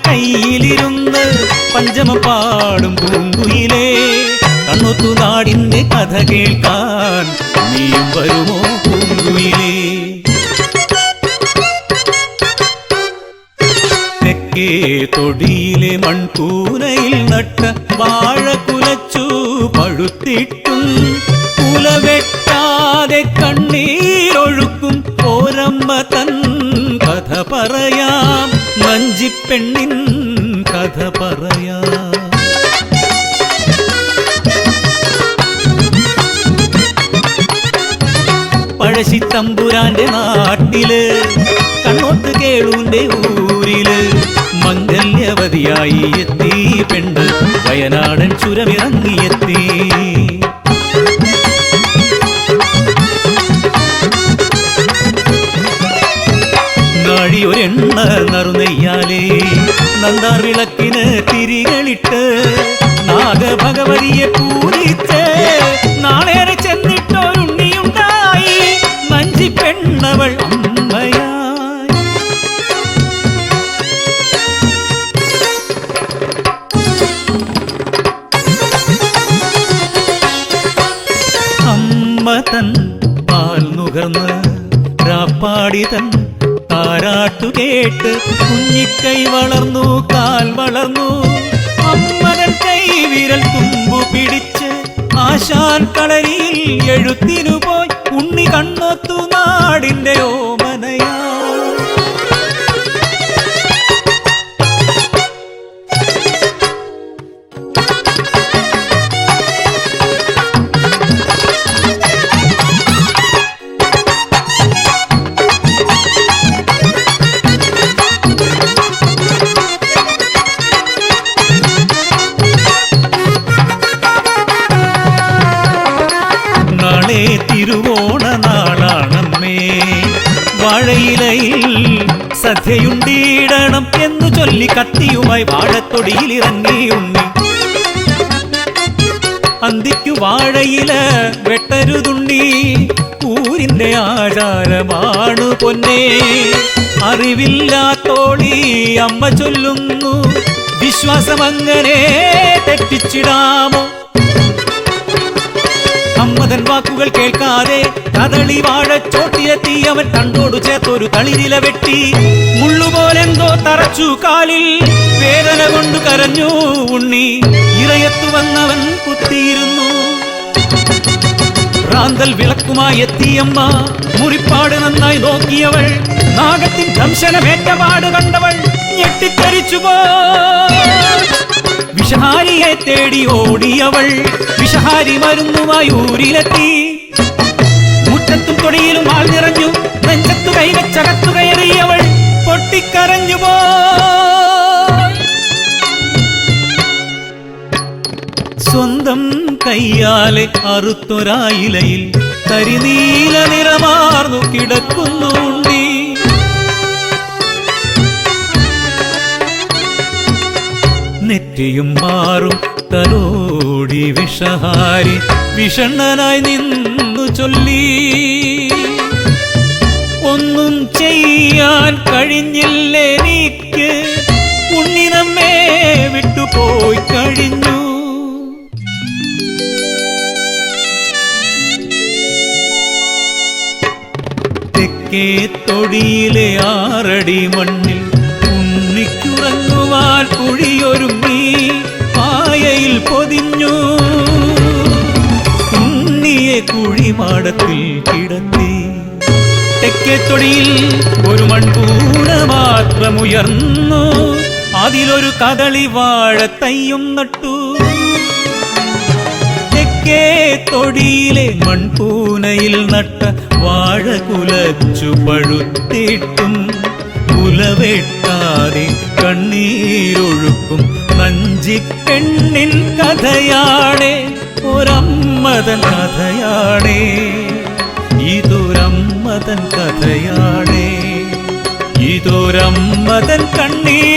കയ്യിലിരുന്ന് പഞ്ചമം പാടും പൂങ്കുയിലേ, കണ്ണൊത്തു നാടിന്റെ കഥ കേൾക്കാൻ നീയും വരുമോ പൂങ്കുയിലേ? തെക്കേ തൊടിയിലെ മൺകൂനയിൽ നട്ട വാഴ കുലച്ചു പഴുത്തിട്ടും കുലവെട്ടാതെ കണ്ണീരൊഴുക്കും ഓരമ്മ തൻ കഥ പറയാം, വഞ്ചിപ്പെണ്ണിൻ കഥ പറയാം. പഴശ്ശിത്തമ്പുരാന്റെ നാട്ടില് കണ്ണോത്ത് കേളൂന്റെ ഊരില് മംഗല്യവതിയായി എത്തി പെണ്ണ് വയനാടൻ ചുരമിറങ്ങിയെത്തി. നാഴിയൊരെണ്ണ നറുനെയ്യാലേ നന്ദാർ വിളക്കിന് തിരികളിട്ട് നാഗഭഗവതിയെ പൂജിച്ച് നാളേറെ ചെന്നിട്ടൊരുണ്ണിയുണ്ടായി മഞ്ചി പെണ്ണവൾ അമ്മയായി. അമ്മ തൻ പാൽ നുകർന്ന് രാപ്പാടി തൻ താരാട്ടു കേട്ട് കുഞ്ഞിക്കൈ വളർന്നു കാൽ വളർന്നു. അമ്മതൻ കൈ വിരൽ തുമ്പു പിടിച്ച് ആശാൻ കളരിയിൽ എഴുത്തിനു പോയി ഉണ്ണി കണ്ണൊത്തു നാടിന്റെ ഓമനയാ. തിരുവോണ നാളാണമ്മേ, വാഴയിലയിൽ സദ്യയുണ്ടീടണം എന്നു ചൊല്ലി കത്തിയുമായി വാഴത്തൊടിയിലിറങ്ങി ഉണ്ണി. അന്തിക്കു വാഴയില വെട്ടരുതുണ്ണി, ഊരിന്റെ ആചാരമാണു പൊന്നേ. അറിവില്ലാത്തോളി അമ്മ ചൊല്ലുന്നു, വിശ്വാസമങ്ങനെ തെറ്റിച്ചിടാമോ? അമ്മതൻ വാക്കുകൾ കേൾക്കാതെ കദളി വാഴ ചോട്ടിലെത്തി അവൻ തണ്ടോടു ചേർത്തൊരു തളിരില വെട്ടി. മുള്ളുപോലെന്തോ തറച്ചു കാലിൽ, വേദന കൊണ്ടു കരഞ്ഞു ഉണ്ണി. ഇറയത്തു വന്നവൻ കുത്തിയിരുന്നു. റാന്തൽ വിളക്കുമായി എത്തിയമ്മ, മുറിപ്പാട് നന്നായി നോക്കിയവൾ, നാഗത്തിൻ ദംശനമേറ്റപാട് കണ്ടവൾ ഞെട്ടിത്തരിച്ചുപോ. വിഷഹാരിയെ തേടി ഓടിയവൾ വിഷഹാരി മരുന്നുമായി ഊരിലെത്തി. മുറ്റത്തും തൊടിയിലും ആൾ നിറഞ്ഞു, നെഞ്ചത്തു കൈവച്ചകത്തു കയറിയവൾ പൊട്ടിക്കരഞ്ഞുപോ. സ്വന്തം കയ്യാലെ അറുത്തൊരായിലയിൽ കരിനീല നിറമാർന്നു കിടക്കുന്നുണ്ടി. നെറ്റിയും മാറും തലോടി വിഷഹാരി വിഷണ്ണനായി നിന്നു ചൊല്ലി. ഒന്നും ചെയ്യാൻ കഴിഞ്ഞില്ലെനിക്ക്, ഉണ്ണി നമ്മെ വിട്ടുപോയി കഴിഞ്ഞു. തെക്കേ തൊടിയിലെ 6 അടി മണ്ണിൽ ഉണ്ണിക്കുറങ്ങുവാൻ കുഴിയൊരുങ്ങി പായയിൽ പൊതിഞ്ഞു. ഉണ്ണിയെ കുഴിമാടത്തിൽ കിടത്തി. തെക്കേ തൊടിയിൽ ഒരു മൺകൂട മാത്രമുയർന്നു, അതിലൊരു കദളി വാഴത്തൈയും നട്ടു. തെക്കേ തൊടിയിലെ മൺപൂനയിൽ നട്ട വാഴ കുലച്ചു പഴുത്തിട്ടും കുലവെട്ടാതെ കണ്ണീരൊഴുക്കും നഞ്ചിപ്പെണ്ണിൻ കഥയാണേ, ഒരമ്മതൻ കഥയാണേ, ഇതൊരമ്മതൻ കഥയാണേ, ഇതൊരമ്മതൻ കണ്ണീർ